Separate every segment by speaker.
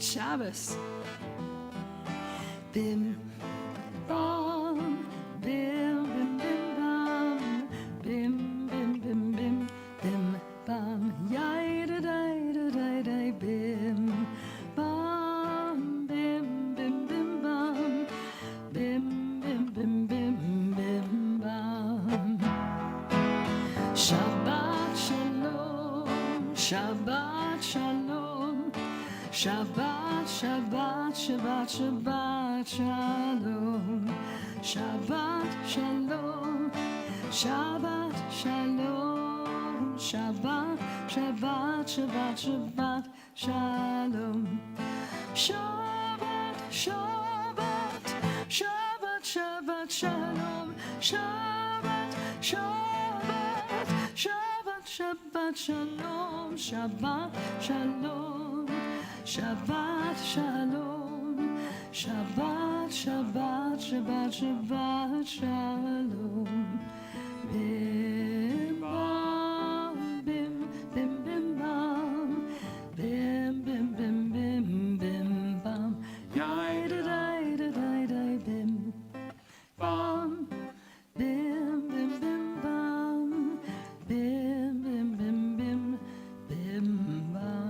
Speaker 1: Shabbos. Bim, bam, bim, bim, bim, bam, bim, bim, bim, bim, bim, bam, yai da da da da da, bim, bam, bim, bim, bim, bam, bim, bim, bim, bim, bim, bam. Shabbat shalom, Shabbat shalom. Shabbat, Shabbat, Shabbat, Shabbat, Shalom. Shabbat, Shalom. Shabbat, Shalom. Shabbat, Shabbat, Shabbat, Shabbat, Shalom. Shabbat, Shabbat, Shabbat, Shabbat, Shalom. Shabbat, Shabbat, Shabbat, Shabbat, Shalom. Shabbat, Shalom. Shabbat Shalom, Shabbat, Shabbat, Shabbat, Shabbat Shalom. Bim bam, bim, bim, bim bam, bim, bim, bim, bim, bim bam, yai da da da da da, bim bam, bim, bim, bim bam, bim, bim, bim, bim, bim bam.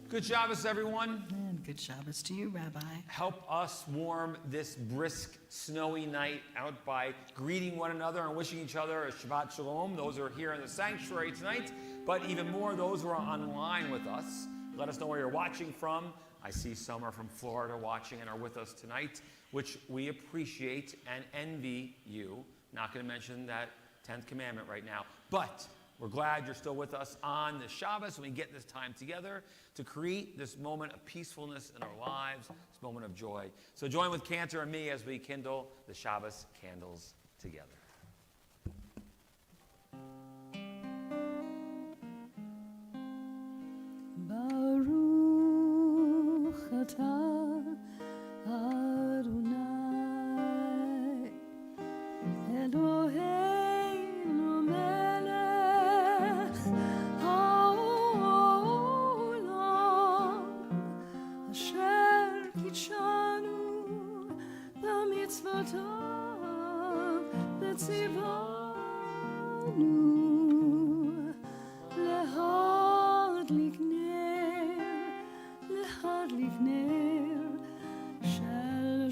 Speaker 2: Good Shabbos, everyone.
Speaker 1: And good Shabbos to you, Rabbi.
Speaker 2: Help us warm this brisk, snowy night out by greeting one another and wishing each other a Shabbat Shalom. Those who are here in the sanctuary tonight, but even more those who are online with us. Let us know where you're watching from. I see some are from Florida watching and are with us tonight, which we appreciate and envy you. Not going to mention that 10th commandment right now, but we're glad you're still with us on this Shabbos, and we get this time together to create this moment of peacefulness in our lives, this moment of joy. So join with Cantor and me as we kindle the Shabbos candles together.
Speaker 1: Baruch atah Adonai Eloheinu melech haolam asher kitshanu b'mitzvotav v'tzivanu lehadlik ner shel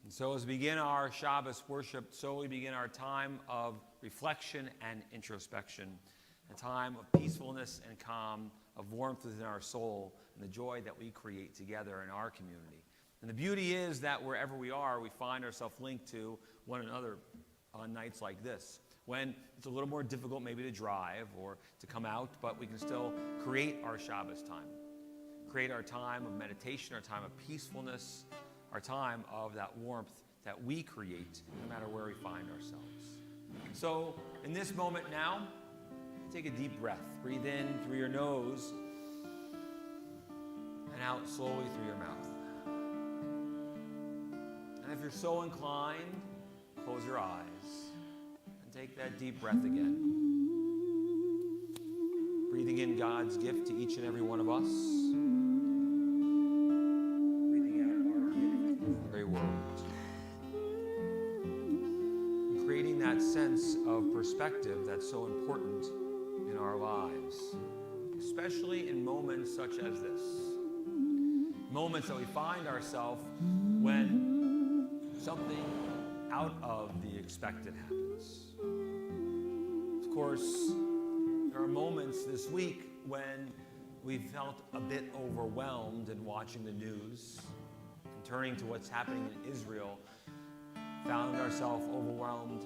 Speaker 2: So as we begin our Shabbos worship, so we begin our time of reflection and introspection, a time of peacefulness and calm, of warmth within our soul, and the joy that we create together in our community. And the beauty is that wherever we are, we find ourselves linked to one another on nights like this, when it's a little more difficult maybe to drive or to come out, but we can still create our Shabbos time, create our time of meditation, our time of peacefulness, our time of that warmth that we create no matter where we find ourselves. So in this moment now, take a deep breath. Breathe in through your nose and out slowly through your mouth. And if you're so inclined, close your eyes and take that deep breath again. Breathing in God's gift to each and every one of us. Creating that sense of perspective that's so important in our lives, especially in moments such as this. Moments that we find ourselves when something out of the expected happens. Of course, there are moments this week when we felt a bit overwhelmed in watching the news and turning to what's happening in Israel, found ourselves overwhelmed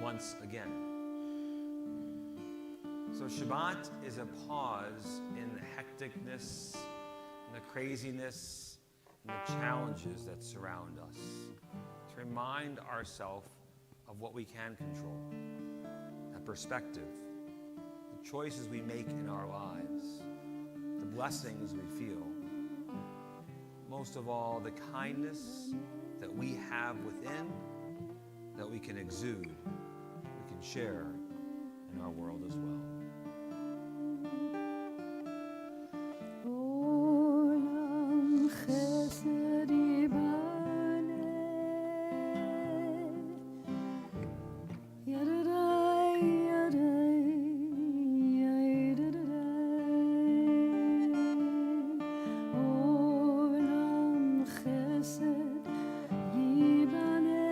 Speaker 2: once again. So Shabbat is a pause in the hecticness, and the craziness, and the challenges that surround us, to remind ourselves of what we can control, that and perspective, the choices we make in our lives, the blessings we feel, most of all, the kindness that we have within that we can exude, we can share in our world as well.
Speaker 1: Olam chesed yibane, yadadai, yadai, yadadai. Olam chesed yibane,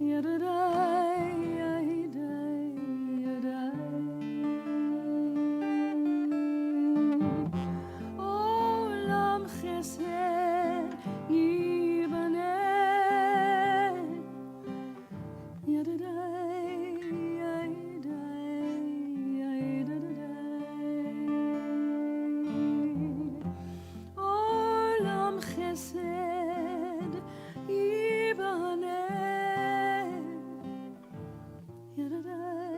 Speaker 1: yadadai, yadai, yadai. Olam chesed yibane, yadadai, yadai, yadadai. Olam chesed yibane, yadadai,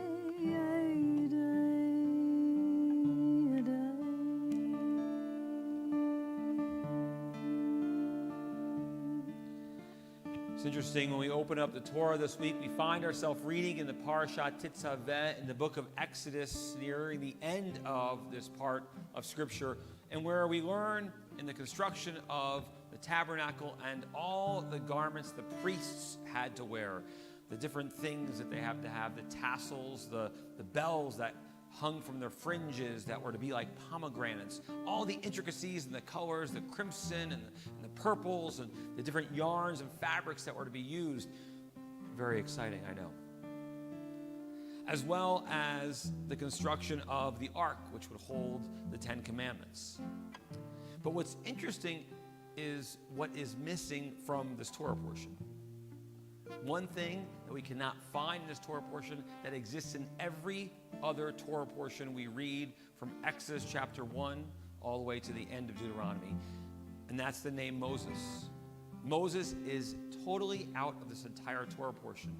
Speaker 2: It's interesting, when we open up the Torah this week, we find ourselves reading in the Parashat Tetzaveh in the book of Exodus, nearing the end of this part of Scripture, and where we learn in the construction of the tabernacle and all the garments the priests had to wear, the different things that they have to have, the tassels, the bells that hung from their fringes that were to be like pomegranates, all the intricacies and the colors, the crimson and the purples and the different yarns and fabrics that were to be used. Very exciting, I know. As well as the construction of the ark, which would hold the Ten Commandments. But what's interesting is what is missing from this Torah portion. One thing that we cannot find in this Torah portion that exists in every other Torah portion we read from Exodus chapter 1 all the way to the end of Deuteronomy, and that's the name Moses. Moses is totally out of this entire Torah portion.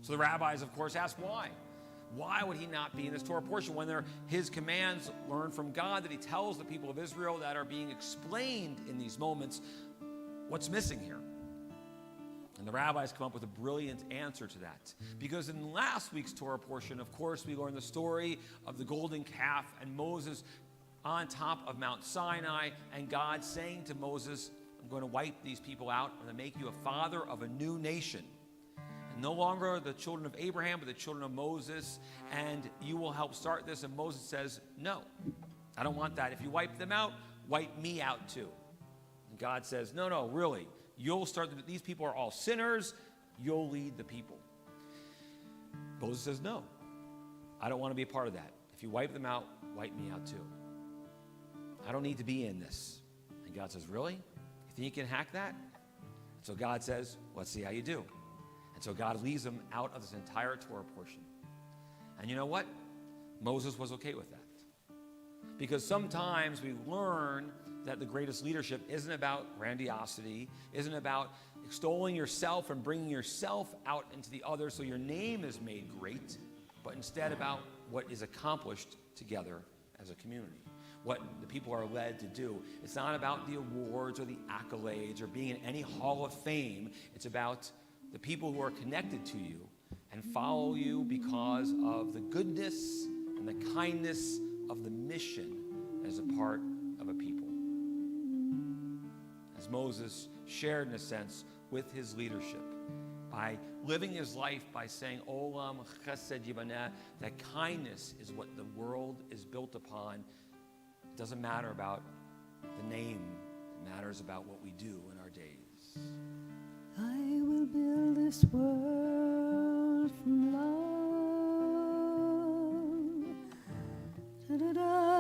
Speaker 2: So the rabbis, of course, ask why. Why would he not be in this Torah portion when they're his commands learned from God that he tells the people of Israel that are being explained in these moments? What's missing here? And the rabbis come up with a brilliant answer to that. Because in last week's Torah portion, of course, we learned the story of the golden calf and Moses on top of Mount Sinai, and God saying to Moses, I'm going to wipe these people out. I'm going to make you a father of a new nation. And no longer the children of Abraham, but the children of Moses, and you will help start this. And Moses says, no, I don't want that. If you wipe them out, wipe me out too. And God says, no, really. You'll start, these people are all sinners. You'll lead the people. Moses says, no, I don't want to be a part of that. If you wipe them out, wipe me out too. I don't need to be in this. And God says, really? You think you can hack that? So God says, let's see how you do. And so God leaves them out of this entire Torah portion. And you know what? Moses was okay with that. Because sometimes we learn that the greatest leadership isn't about grandiosity, isn't about extolling yourself and bringing yourself out into the others so your name is made great, but instead about what is accomplished together as a community, what the people are led to do. It's not about the awards or the accolades or being in any hall of fame. It's about the people who are connected to you and follow you because of the goodness and the kindness of the mission as a part of a people. As Moses shared, in a sense, with his leadership by living his life by saying, Olam chesed yibaneh, that kindness is what the world is built upon. It doesn't matter about the name. It matters about what we do in our days.
Speaker 1: I will build this world from love. Da-da-da,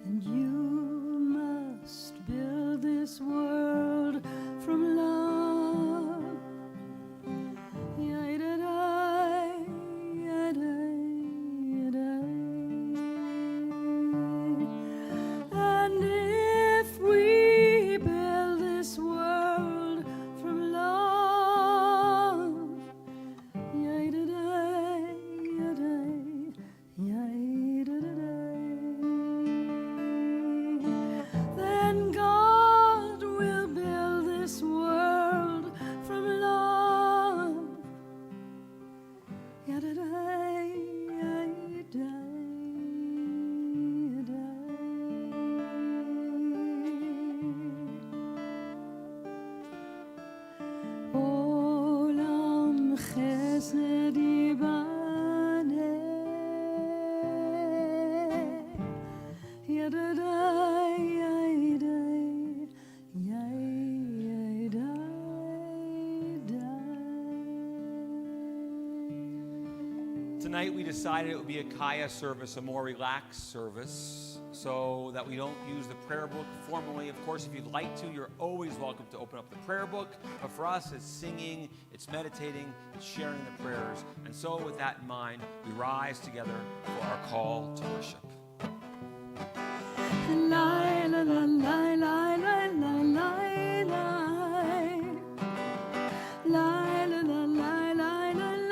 Speaker 1: and you must build this world from love. And if
Speaker 2: Tonight we decided it would be a CAYA service, a more relaxed service, so that we don't use the prayer book formally. Of course, if you'd like to, you're always welcome to open up the prayer book. But for us, it's singing, it's meditating, it's sharing the prayers. And so with that in mind, we rise together for our call to worship.
Speaker 1: La la la la la la la la la la la la la la la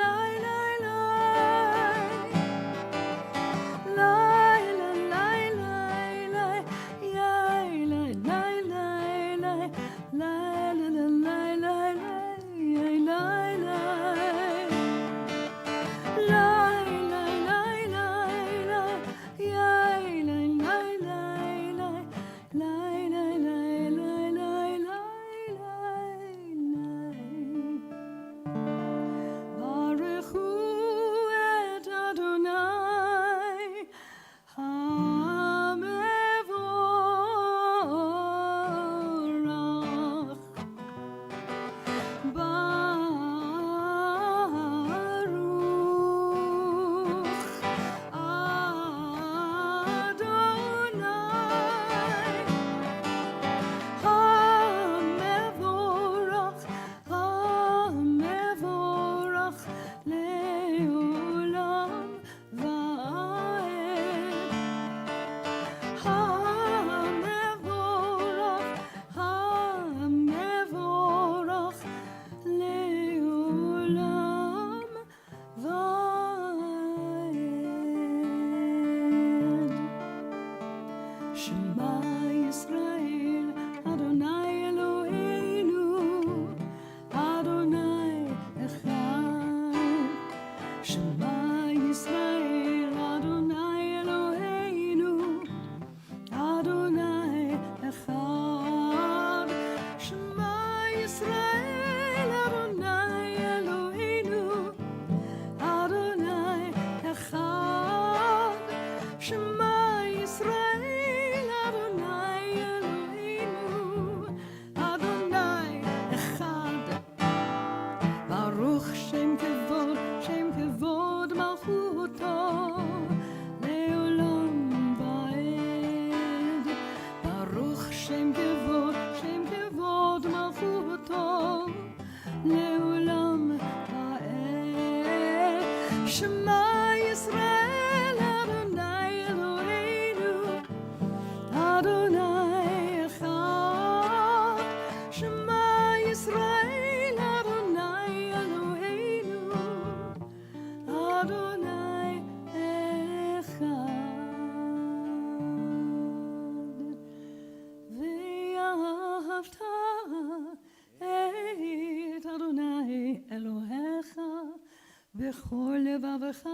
Speaker 1: בכל לבבך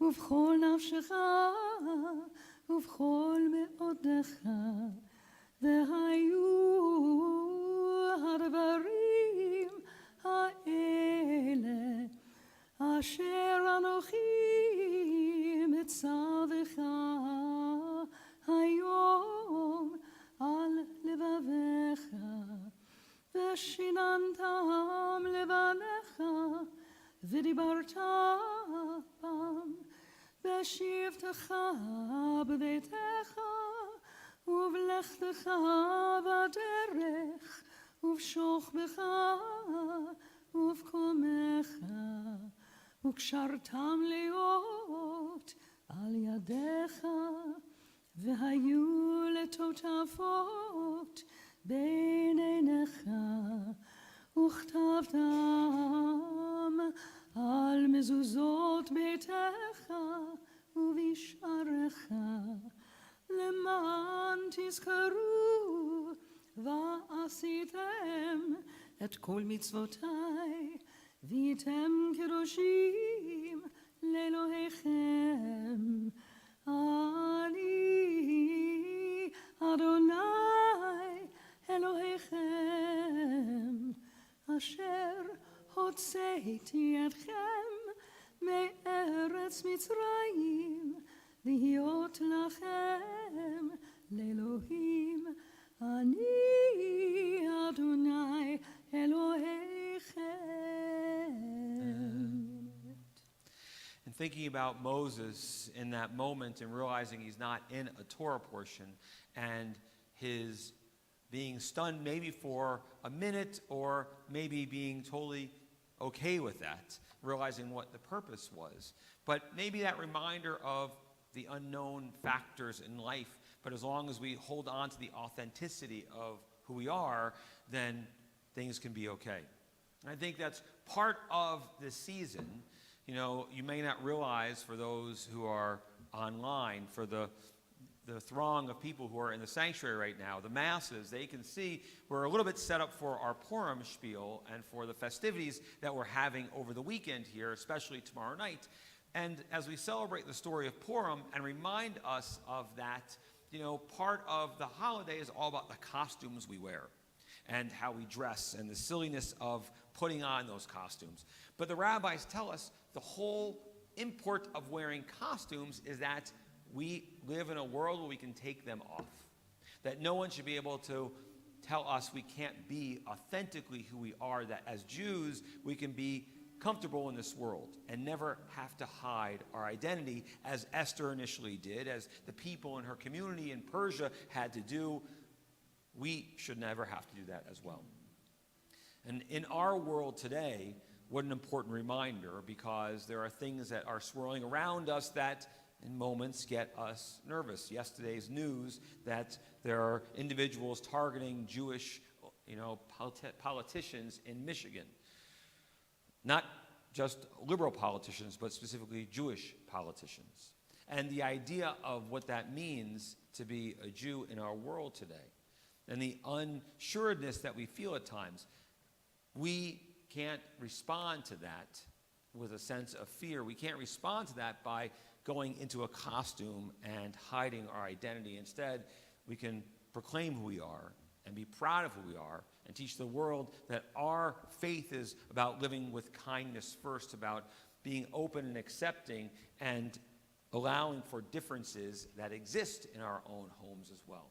Speaker 1: ובכל נפשך ובכל מאודך והיו הדברים האלה אשר אנוכי מצווך היום על לבבך ושיננתם לבניך ודיברת בם בשבתך בביתך ובלכתך בדרך ובשוכבך ובקומך וקשרתם להיות על ידיך והיו לטוטפות בין עיניך וכתבתם על מזוזות ביתך ובשעריך למען תזכרו ועשיתם את כל מצוותיי והייתם קדושים לאלוהיכם אני אדוני אלוהיכם אשר הוצאתי אתכם מארץ מצרים להיות לכם לאלוהים אני אדוני אלוהיכם.
Speaker 2: thinking about Moses in that moment and realizing he's not in a Torah portion and his being stunned maybe for a minute or maybe being totally okay with that, realizing what the purpose was. But maybe that reminder of the unknown factors in life, but as long as we hold on to the authenticity of who we are, then things can be okay. And I think that's part of this season. You know, you may not realize, for those who are online, for the throng of people who are in the sanctuary right now, the masses, they can see we're a little bit set up for our Purim spiel and for the festivities that we're having over the weekend here, especially tomorrow night. And as we celebrate the story of Purim and remind us of that, you know, part of the holiday is all about the costumes we wear and how we dress and the silliness of putting on those costumes. But the rabbis tell us the whole import of wearing costumes is that we live in a world where we can take them off. That no one should be able to tell us we can't be authentically who we are, that as Jews we can be comfortable in this world and never have to hide our identity, as Esther initially did, as the people in her community in Persia had to do. We should never have to do that as well. And in our world today, what an important reminder, because there are things that are swirling around us that in moments get us nervous. Yesterday's news that there are individuals targeting Jewish, politicians in Michigan. Not just liberal politicians, but specifically Jewish politicians. And the idea of what that means to be a Jew in our world today, and the unsureness that we feel at times, we can't respond to that with a sense of fear. We can't respond to that by going into a costume and hiding our identity. Instead, we can proclaim who we are and be proud of who we are and teach the world that our faith is about living with kindness first, about being open and accepting and allowing for differences that exist in our own homes as well,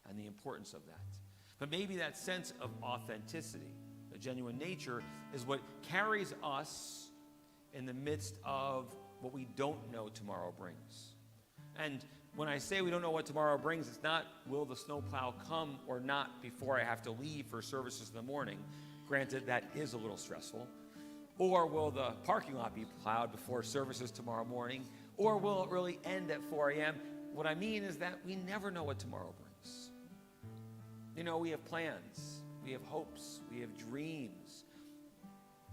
Speaker 2: and the importance of that. But maybe that sense of authenticity, a genuine nature, is what carries us in the midst of what we don't know tomorrow brings. And when I say we don't know what tomorrow brings, it's not will the snowplow come or not before I have to leave for services in the morning. Granted, that is a little stressful. Or will the parking lot be plowed before services tomorrow morning? Or will it really end at 4 a.m.? What I mean is that we never know what tomorrow brings. You know, we have plans, we have hopes, we have dreams.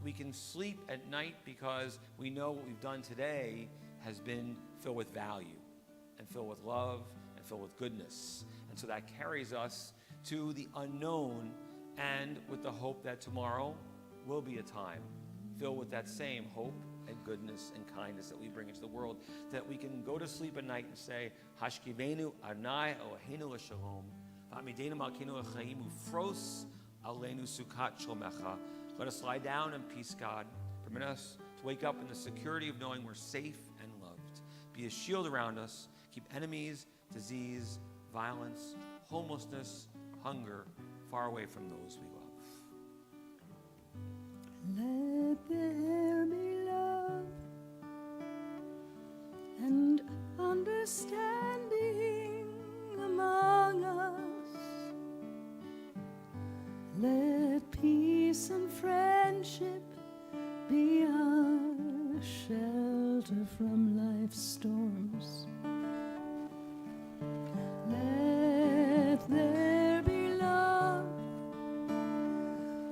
Speaker 2: We can sleep at night because we know what we've done today has been filled with value and filled with love and filled with goodness. And so that carries us to the unknown, and with the hope that tomorrow will be a time filled with that same hope and goodness and kindness that we bring into the world, that we can go to sleep at night and say, Hashkivenu Adonai Eloheinu l'shalom, v'amidenu malkeinu l'chaim, ufros aleinu sukat shlomecha. Let us lie down in peace, God. Permit us to wake up in the security of knowing we're safe and loved. Be a shield around us. Keep enemies, disease, violence, homelessness, hunger far away from those we love.
Speaker 1: Let there be love and understanding among us. Let peace and friendship be our shelter from life's storms. Let there be love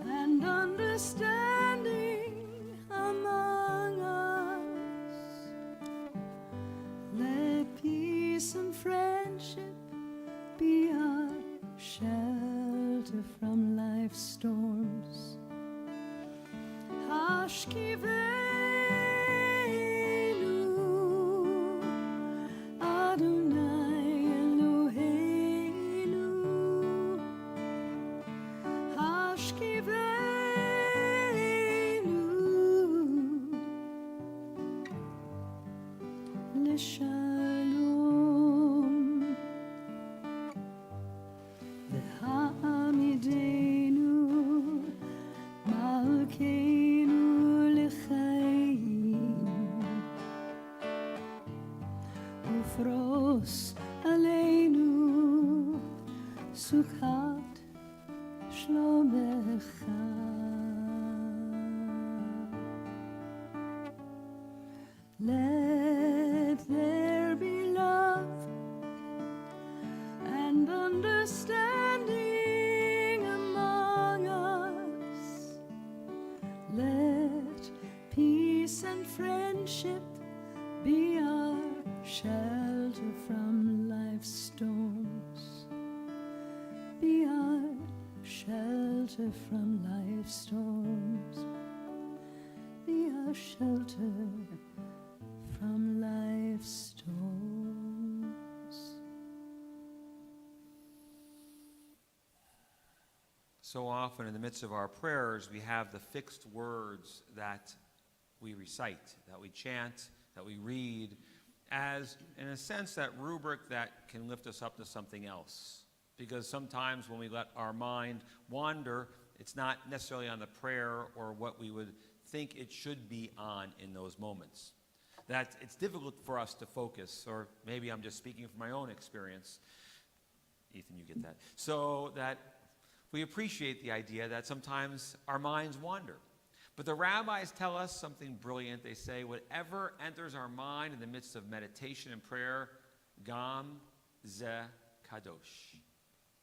Speaker 1: and understanding among us. Let peace and friendship be our shelter from life's storms. Hashkivenu Adonai Eloheinu, Hashkivenu l'shalom, v'ha'amidenu malkeinu l'chaim. Amos Aleinu Sukkot Shlomecha. Let there be love and understanding among us. Let peace and friendship be our shelter from life's storms. Be our shelter from life's storms. Be our shelter from life's storms.
Speaker 2: So often in the midst of our prayers, we have the fixed words that we recite, that we chant, that we read, as, in a sense, that rubric that can lift us up to something else. Because sometimes when we let our mind wander, it's not necessarily on the prayer or what we would think it should be on in those moments. That it's difficult for us to focus, or maybe I'm just speaking from my own experience. Ethan, you get that. So that we appreciate the idea that sometimes our minds wander. But the rabbis tell us something brilliant. They say, whatever enters our mind in the midst of meditation and prayer, Gam Ze Kadosh.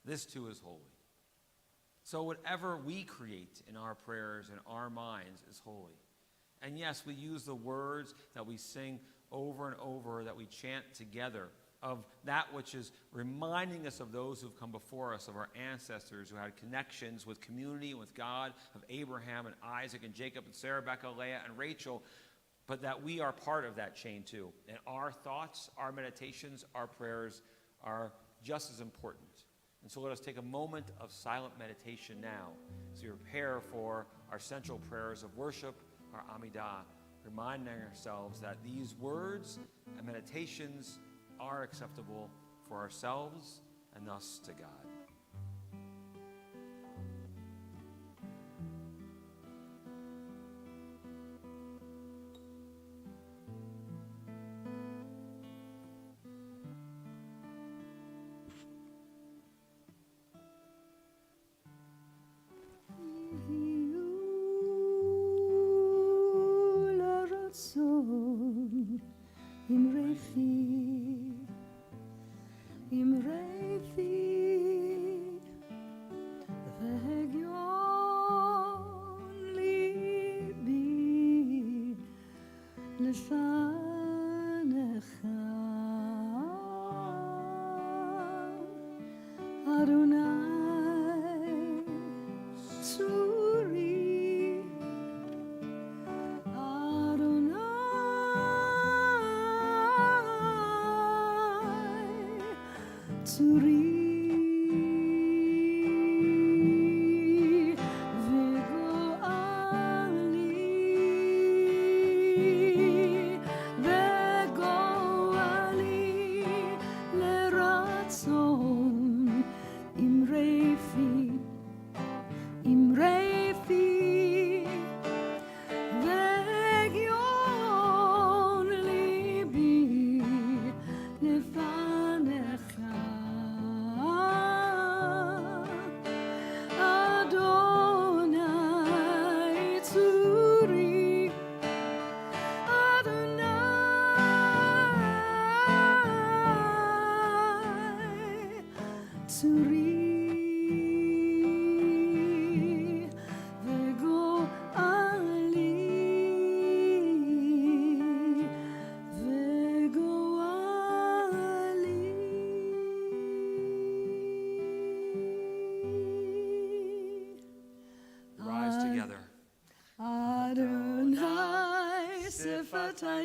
Speaker 2: This too is holy. So whatever we create in our prayers and our minds is holy. And yes, we use the words that we sing over and over, that we chant together, of that which is reminding us of those who've come before us, of our ancestors who had connections with community and with God, of Abraham and Isaac and Jacob and Sarah, Rebecca, Leah, and Rachel, but that we are part of that chain too. And our thoughts, our meditations, our prayers are just as important. And so let us take a moment of silent meditation now as we prepare for our central prayers of worship, our Amidah, reminding ourselves that these words and meditations are acceptable for ourselves and thus to God.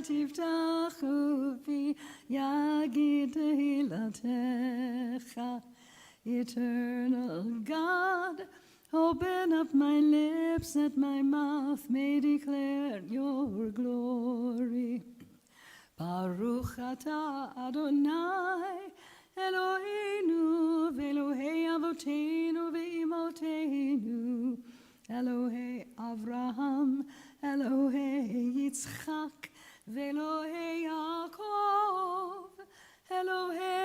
Speaker 1: Tiftachu pi yagid hilatecha. Eternal God, open up my lips that my mouth may declare your glory. Baruch atah Adonai Eloheinu ve'Elohei avoteinu ve'imoteinu, Elohei Avraham, Elohei Yitzchak, Ve'Elohei Yaakov, Elohei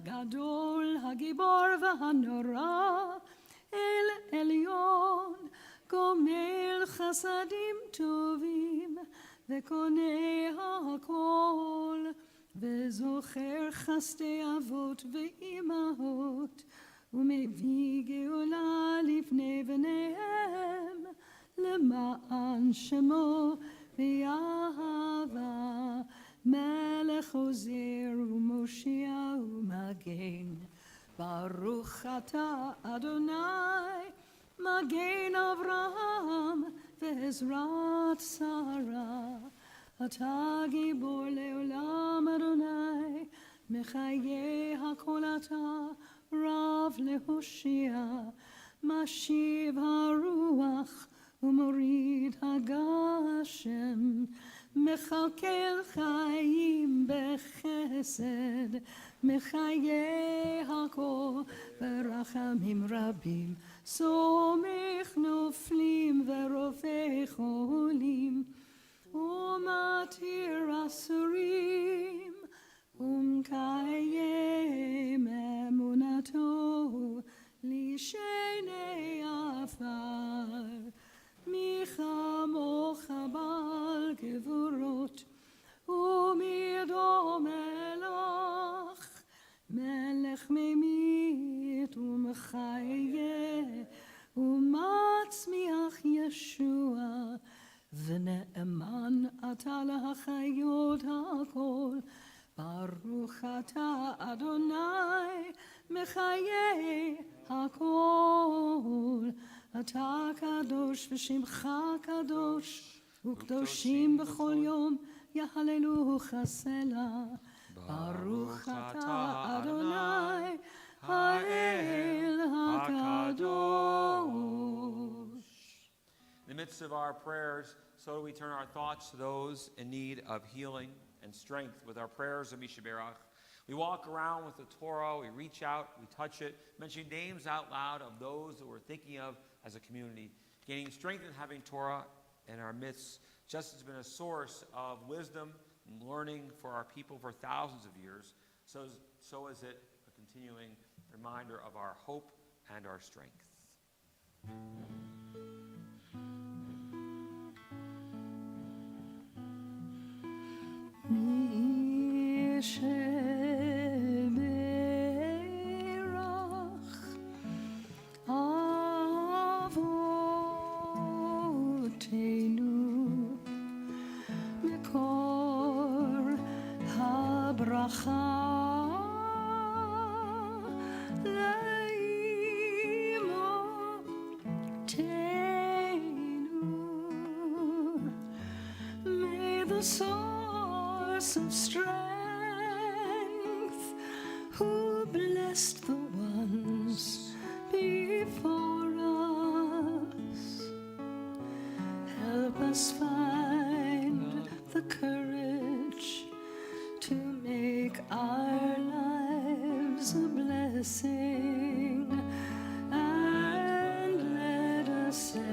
Speaker 1: הגדול, הגיבור והנורא, אל עליון, גומל חסדים טובים, וקונה הכל, וזוכר חסדי אבות ואימהות, ומביא גאולה לפני בניהם, למען שמו ויהבה, מלך עוזר ומושיע ומגן. ברוך אתה אדוני, מגן אברהם ועזרת שרה. אתה גיבור לעולם אדוני, מחיי הכל אתה רב להושיע, משיב הרוח ומוריד הגשם, מכלכל חיים בחסד, מחיי הכל ברחמים רבים, סומך נופלים ורופא חולים, ומתיר אסורים, ומקיים אמונתו לשני עפר. מי כמוך בעל גבורות, ומי דומה לך, מלך ממית ומחיה, ומצמיח ישוע, ונאמן אתה להחיות הכל. ברוך אתה אדוני, מחיי הכל. אתה קדוש ושמך קדוש, וקדושים בכל יום יהללוך סלה. ברוך אתה אדוני, האל הקדוש.
Speaker 2: In the midst of our prayers, so do we turn our thoughts to those in need of healing and strength with our prayers of Mishaberach. We walk around with the Torah, we reach out, we touch it, mentioning names out loud of those that we're thinking of as a community. Gaining strength in having Torah in our midst just has been a source of wisdom and learning for our people for thousands of years. So is it a continuing reminder of our hope and our strength.
Speaker 1: Source of strength, who blessed the ones before us, help us find the courage to make our lives a blessing, and let us say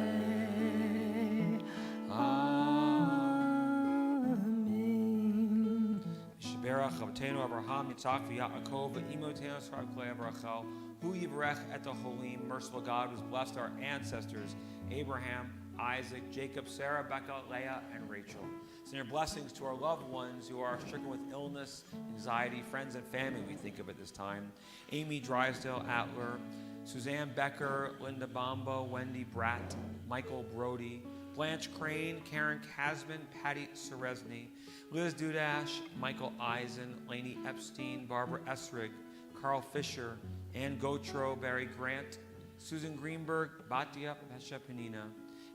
Speaker 2: Avotenu Abraham, Yitzhak, Yaakov, Imotenu Sarah Klei Avrachel, who Yivrech et Holim, merciful God, who's blessed our ancestors, Abraham, Isaac, Jacob, Sarah, Becca, Leah, and Rachel. Send your blessings to our loved ones who are stricken with illness, anxiety, friends and family we think of at this time. Amy Drysdale Atler, Suzanne Becker, Linda Bombo, Wendy Bratt, Michael Brody, Blanche Crane, Karen Kasman, Patty Seresny, Liz Dudash, Michael Eisen, Lainey Epstein, Barbara Esrig, Carl Fisher, Ann Gotro, Barry Grant, Susan Greenberg, Batia Pesha Penina,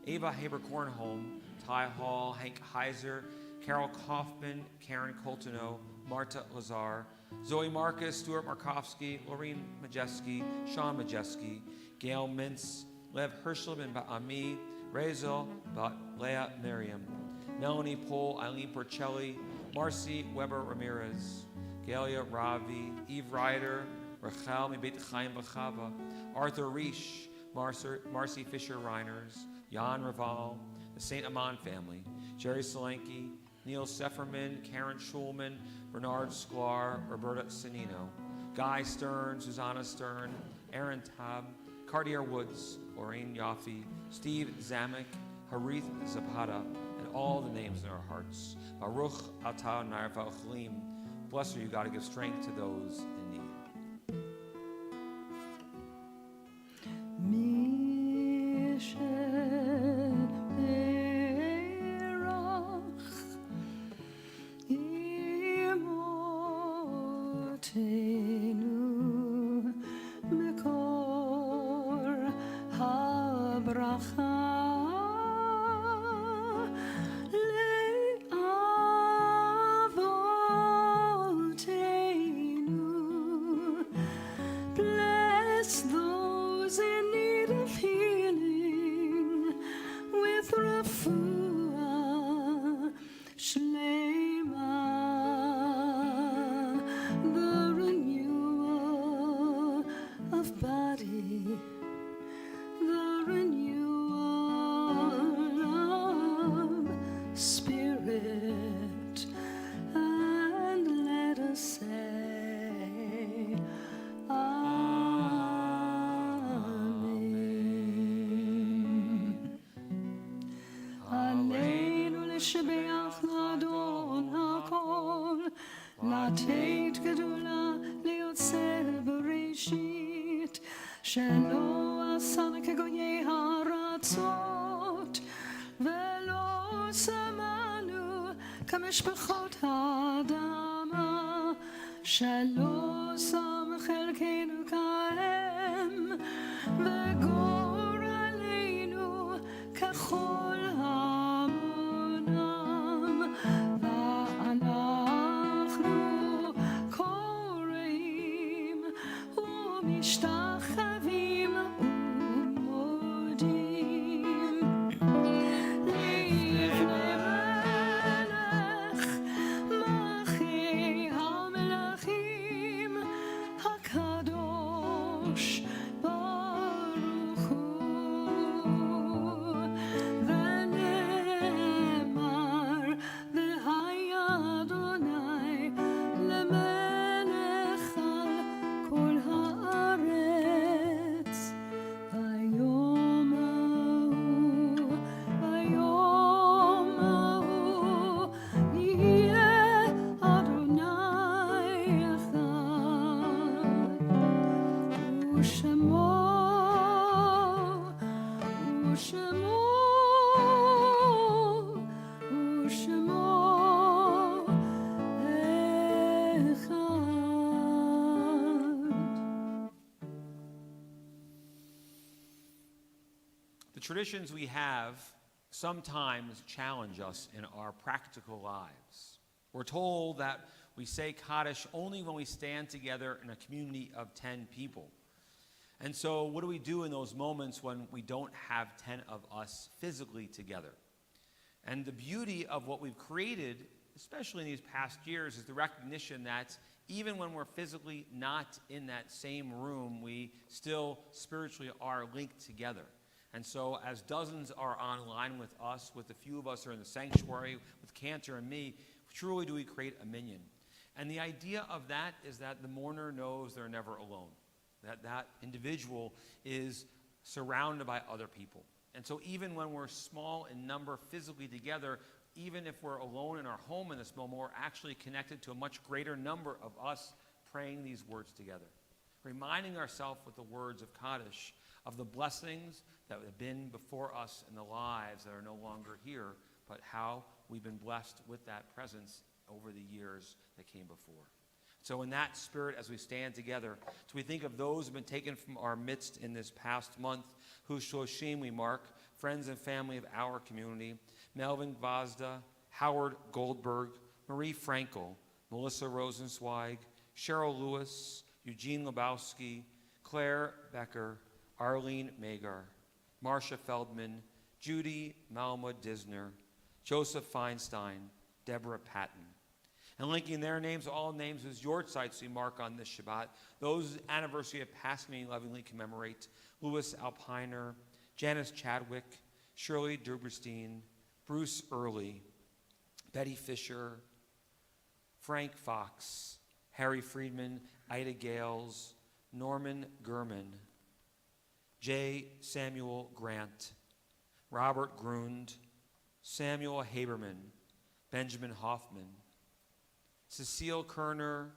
Speaker 2: Ava Haber-Kornholm, Ty Hall, Hank Heiser, Carol Kaufman, Karen Coltono, Marta Lazar, Zoe Marcus, Stuart Markovsky, Lorene Majeski, Sean Majeski, Gail Mintz, Lev Herschel ben Ba'ami, Rezo Leah Miriam, Melanie Pohl, Eileen Porcelli, Marcy Weber Ramirez, Galia Ravi, Eve Ryder, Rachel Mibet Chaim Bachava, Arthur Reish, Marcy Fisher Reiners, Jan Raval, the St. Amman family, Jerry Solanke, Neil Sefferman, Karen Schulman, Bernard Sklar, Roberta Sanino, Guy Stern, Susanna Stern, Aaron Tab, Cartier Woods, Lorraine Yaffe, Steve Zamek, Harith Zapata, and all the names in our hearts. Baruch atah narva chalim. Bless you, God, to give strength to those in need.
Speaker 1: Bless those in need of healing with refuah shlema, the renewal of body, the renewal of spirit, and let us say, Amen. Aleinu l'shabeach l'adon hakol, לתת גדולה ליוצר בראשית, שלא עשנו כגויי הארצות, ולא שמענו כמשפחות האדמה, שלא שם חלקנו כהם, וגורלנו ככל המונם, ואנחנו קוראים ומשתחווים ומודים לפני מלך מלכי המלכים הקדוש ברוך הוא, ונאמר והיה אדוני למלך על כל הארץ, ביום ההוא יהיה אדוני אחד, ושמו
Speaker 2: The traditions we have sometimes challenge us in our practical lives. We're told that we say Kaddish only when we stand together in a community of 10 people. And so what do we do in those moments when we don't have 10 of us physically together? And the beauty of what we've created, especially in these past years, is the recognition that even when we're physically not in that same room, we still spiritually are linked together. And so as dozens are online with us, with a few of us are in the sanctuary, with Cantor and me, truly do we create a minyan. And the idea of that is that the mourner knows they're never alone, that that individual is surrounded by other people. And so even when we're small in number physically together, even if we're alone in our home in this moment, we're actually connected to a much greater number of us praying these words together, reminding ourselves with the words of Kaddish of the blessings that have been before us in the lives that are no longer here, but how we've been blessed with that presence over the years that came before. So in that spirit, as we stand together, so we think of those who have been taken from our midst in this past month, whose Shoshim we mark, friends and family of our community, Melvin Gvazda, Howard Goldberg, Marie Frankel, Melissa Rosenzweig, Cheryl Lewis, Eugene Lebowski, Claire Becker, Arlene Magar, Marcia Feldman, Judy Malma Disner, Joseph Feinstein, Deborah Patton. And linking their names, all names whose yortzites we mark on this Shabbat, those anniversary of passing we lovingly commemorate: Louis Alpiner, Janice Chadwick, Shirley Duberstein, Bruce Early, Betty Fisher, Frank Fox, Harry Friedman, Ida Gales, Norman Gurman, J. Samuel Grant, Robert Grund, Samuel Haberman, Benjamin Hoffman, Cecile Kerner,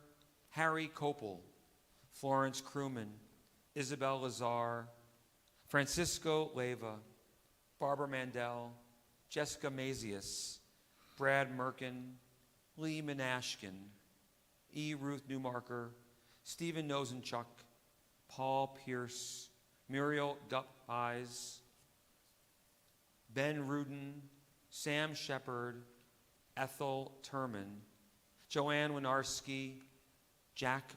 Speaker 2: Harry Kopel, Florence Crewman, Isabel Lazar, Francisco Leyva, Barbara Mandel, Jessica Mazius, Brad Merkin, Lee Menashkin, E. Ruth Newmarker, Stephen Nosenchuk, Paul Pierce, Muriel Guppies, Ben Rudin, Sam Shepard, Ethel Turman, Joanne Winarski, Jack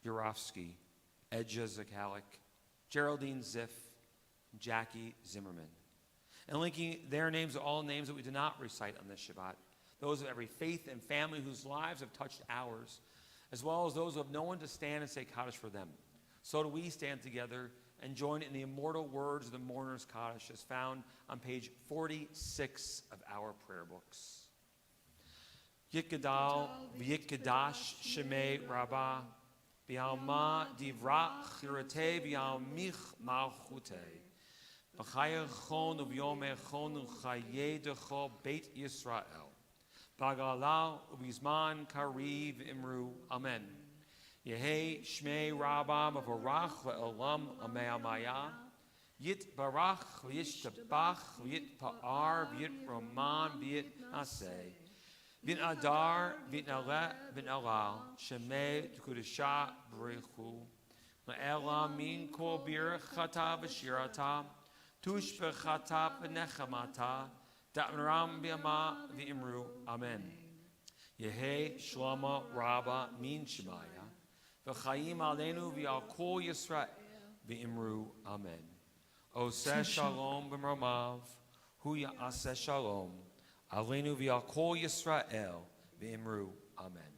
Speaker 2: Burovsky, Edja Zakalik, Geraldine Ziff, Jackie Zimmerman. And linking their names to all names that we do not recite on this Shabbat, those of every faith and family whose lives have touched ours, as well as those who have no one to stand and say Kaddish for them. So do we stand together and join in the immortal words of the mourner's Kaddish as found on page 46 of our prayer books. Yitgadal v'yitgadash shemei rabbah b'alma divra chirate b'almich malchute b'chayachon u'vyomechon u'chayedecho beit Yisrael b'galal u'bizman kariv imru amen. Yehi shmei rabbah v'varach v'elam ame'amaya yit barach v'yishtabach v'yit pa'ar v'yit roman v'yit naseh Bin Adar, bin Alal, Shemei Tukudisha Berichu, Ma'ela min kol birchata v'shirata, tush b'chata v'nechamata, da'mram b'yama v'imru, amen. Yehi shlama rabba min shemaya, v'chayim aleinu v'al kol Yisrael v'imru, amen. Oseh shalom b'mromav, hu ya'aseh shalom, Aleinu v'al kol Yisrael v'imru, amen.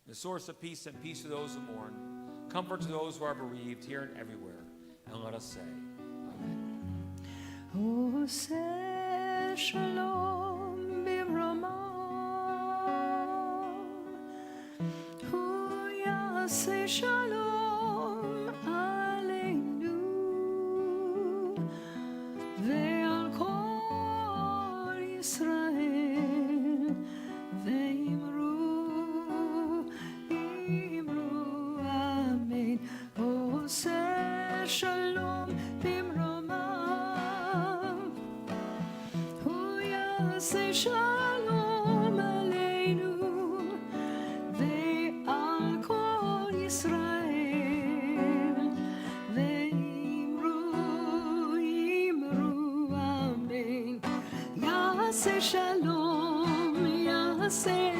Speaker 2: The source of peace and peace to those who mourn, comfort to those who are bereaved here and everywhere, and let us say, amen.
Speaker 1: Oseh shalom b'mromav, hu yaseh shalom aleinu ve'al kol Yisrael. Shalom aleinu ve'al kol Yisrael ve'imru amen. Yaseh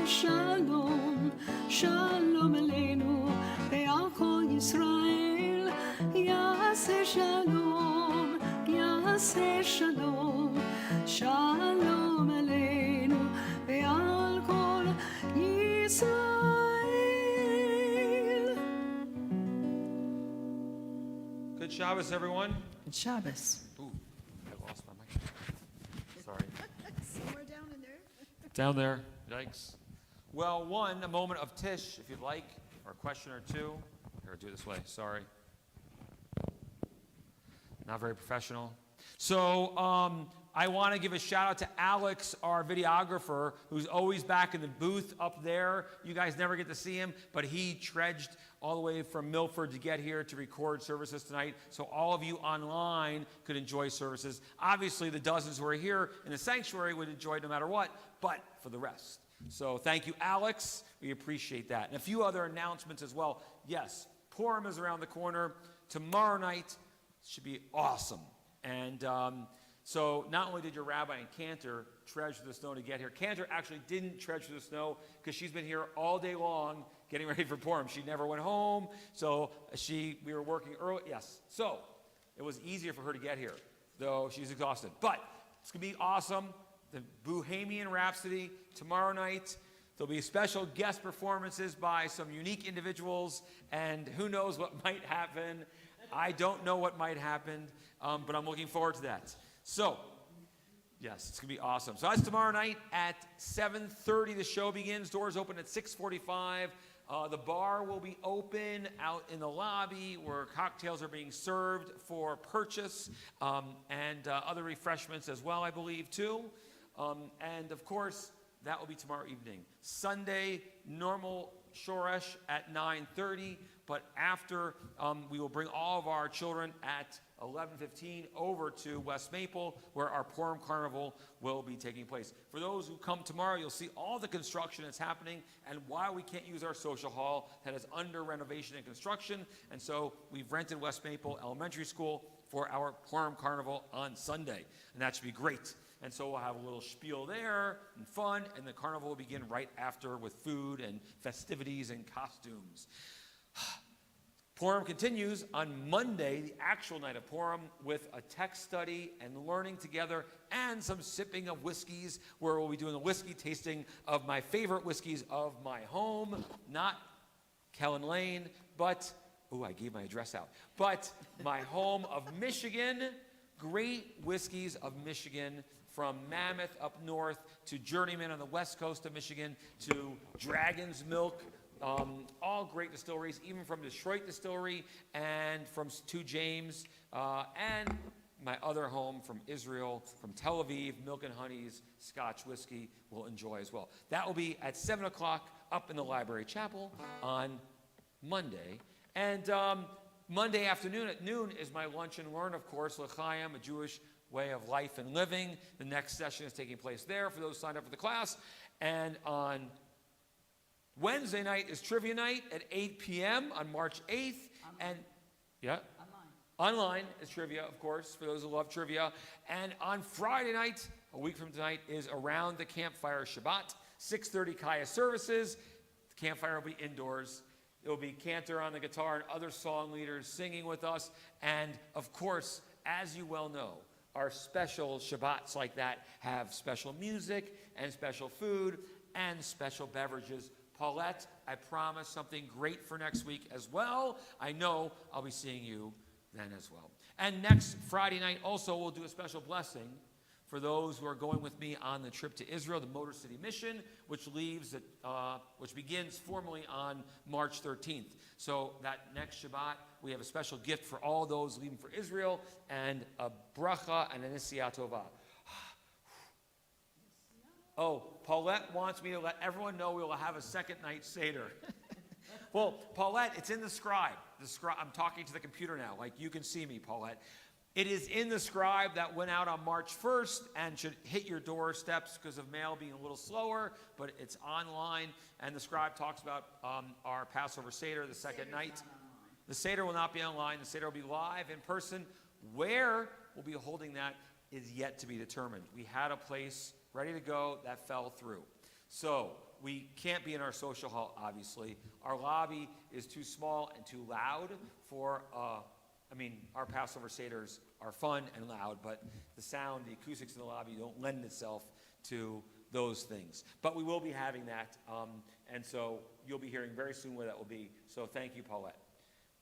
Speaker 1: shalom, shalom aleinu ve'al kol Yisrael. Yaseh shalom, shalom aleinu ve'al kol Yisrael.
Speaker 2: Good Shabbos, everyone.
Speaker 1: Good Shabbos.
Speaker 2: Ooh, I lost my mic. Sorry.
Speaker 3: Somewhere down in there.
Speaker 2: Down there. Yikes. Well, a moment of Tish, if you'd like, or a question or two. Here, do it this way. Sorry. Not very professional. So, I want to give a shout out to Alex, our videographer, who's always back in the booth up there. You guys never get to see him, but he trudged all the way from Milford to get here to record services tonight, so all of you online could enjoy services. Obviously, the dozens who are here in the sanctuary would enjoy it no matter what, but for the rest. So thank you, Alex. We appreciate that. And a few other announcements as well. Yes, Purim is around the corner. Tomorrow night should be awesome. And so not only did your rabbi and Cantor trudge through the snow to get here, Cantor actually didn't trudge through the snow because she's been here all day long getting ready for Purim. She never went home, so we were working early. Yes, so it was easier for her to get here, though she's exhausted. But it's going to be awesome. The Bohemian Rhapsody tomorrow night. There'll be special guest performances by some unique individuals, and who knows what might happen. I don't know what might happen, but I'm looking forward to that. So, yes, it's going to be awesome. So that's tomorrow night at 7:30. The show begins. Doors open at 6:45. The bar will be open out in the lobby where cocktails are being served for purchase, and other refreshments as well, I believe, too. And of course, that will be tomorrow evening. Sunday, normal Shoresh at 9:30, but after we will bring all of our children at 11:15 over to West Maple, where our Purim Carnival will be taking place. For those who come tomorrow, you'll see all the construction that's happening and why we can't use our social hall that is under renovation and construction. And so we've rented West Maple Elementary School for our Purim Carnival on Sunday, and that should be great. And so we'll have a little spiel there and fun, and the carnival will begin right after with food and festivities and costumes. Purim continues on Monday, the actual night of Purim, with a text study and learning together and some sipping of whiskeys, where we'll be doing a whiskey tasting of my favorite whiskeys of my home, not Kellen Lane, but, I gave my address out, but my home of Michigan, great whiskeys of Michigan, from Mammoth up north to Journeyman on the west coast of Michigan to Dragon's Milk. All great distilleries, even from Detroit Distillery and from 2 James, and my other home from Israel, from Tel Aviv, Milk and Honey's Scotch whiskey will enjoy as well. That will be at 7 o'clock up in the library chapel on Monday. And Monday afternoon at noon is my lunch and learn, of course, L'chaim, a Jewish way of life and living. The next session is taking place there for those signed up for the class. And on Wednesday night is trivia night at 8 p.m. on March 8th. And yeah, online is trivia, of course, for those who love trivia. And on Friday night, a week from tonight, is Around the Campfire Shabbat, 6:30 CAYA services. The campfire will be indoors. It will be Cantor on the guitar and other song leaders singing with us. And of course, as you well know, our special Shabbats like that have special music and special food and special beverages. Paulette, I promise something great for next week as well. I know I'll be seeing you then as well. And next Friday night also we'll do a special blessing for those who are going with me on the trip to Israel, the Motor City Mission, which begins formally on March 13th. So that next Shabbat, we have a special gift for all those leaving for Israel, and a bracha and a nesiya tova. Oh, Paulette wants me to let everyone know we will have a second night Seder. Well, Paulette, it's in the scribe. I'm talking to the computer now, like you can see me, Paulette. It is in the scribe that went out on March 1st and should hit your doorsteps because of mail being a little slower, but it's online. And the scribe talks about our Passover Seder, the second night. The Seder will not be online. The Seder will be live in person. Where we'll be holding that is yet to be determined. We had a place ready to go that fell through. So we can't be in our social hall, obviously. Our lobby is too small and too loud for our Passover Seders are fun and loud, but the sound, the acoustics in the lobby don't lend itself to those things. But we will be having that, and so you'll be hearing very soon where that will be. So thank you, Paulette.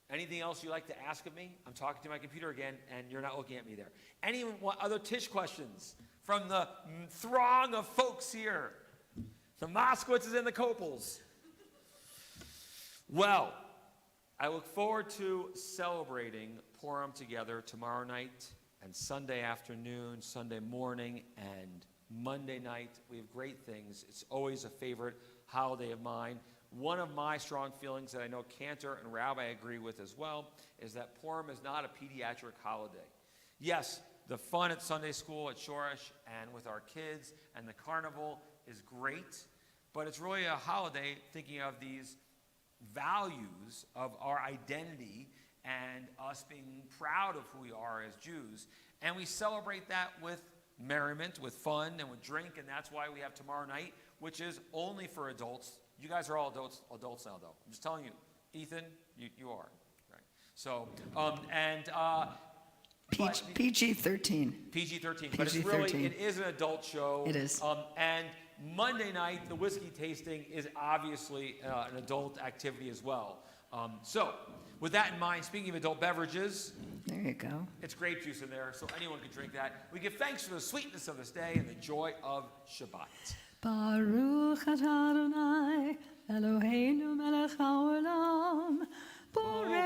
Speaker 2: Anything else you'd like to ask of me? I'm talking to my computer again, and you're not looking at me there. Anyone want other Tish questions from the throng of folks here? The Moskowitzes and the Copels. Well, I look forward to celebrating Purim together tomorrow night and Sunday afternoon, Sunday morning, and Monday night. We have great things. It's always a favorite holiday of mine. One of my strong feelings that I know Cantor and Rabbi agree with as well is that Purim is not a pediatric holiday. Yes, the fun at Sunday school at Shoresh and with our kids and the carnival is great, but it's really a holiday thinking of these values of our identity and us being proud of who we are as Jews. And we celebrate that with merriment, with fun, and with drink, and that's why we have tomorrow night, which is only for adults. You guys are all adults now, though. I'm just telling you. Ethan, you are. Right. So,
Speaker 1: PG-13.
Speaker 2: PG-13. But it is an adult show.
Speaker 1: It is.
Speaker 2: And Monday night, the whiskey tasting is obviously an adult activity as well. So, with that in mind, speaking of adult beverages,
Speaker 1: there you go.
Speaker 2: It's grape juice in there, so anyone can drink that. We give thanks for the sweetness of this day and the joy of Shabbat.
Speaker 1: Baruch atah Adonai אלוהינו מלך העולם, בורא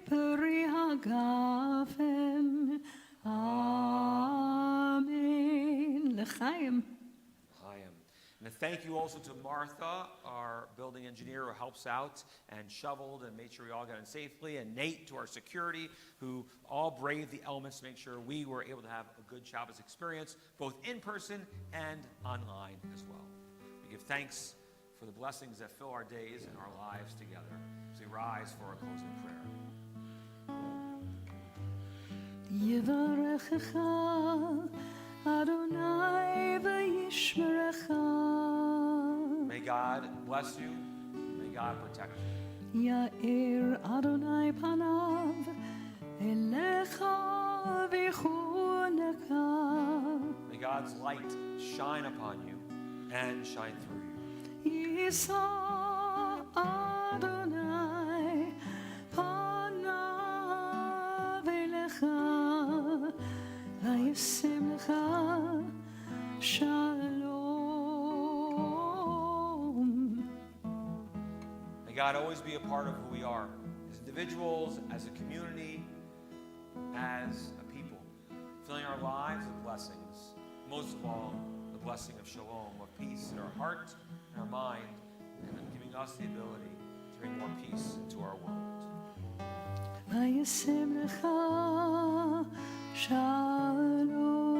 Speaker 1: פרי הגפן. אמן. לחיים.
Speaker 2: And thank you also to Martha, our building engineer, who helps out and shoveled and made sure we all got in safely, and Nate, to our security, who all braved the elements to make sure we were able to have a good Shabbos experience, both in person and online as well. We give thanks for the blessings that fill our days and our lives together as we rise for our closing prayer.
Speaker 1: יברכך אדוני וישמרך.
Speaker 2: May God bless you. May God protect you.
Speaker 1: יאיר אדוני פניו אליך ויחונך.
Speaker 2: May God's light shine upon you and shine through you.
Speaker 1: יישא אדוני פניו אליך וישם לך שלום.
Speaker 2: May God always be a part of who we are, as individuals, as a community, as a people, filling our lives with blessings. Most of all, the blessing of shalom, of peace in our heart and our mind, and giving us the ability to bring more peace into our world.
Speaker 1: וישם לך שלום.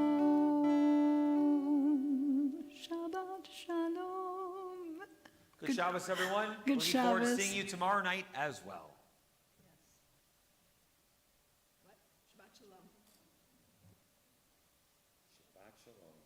Speaker 1: Shabbat shalom.
Speaker 2: Good Shabbos, everyone.
Speaker 1: Good
Speaker 2: Looking forward to
Speaker 1: Shabbos.
Speaker 2: seeing you tomorrow night as well.
Speaker 3: What? Shabbat shalom.
Speaker 2: Shabbat shalom.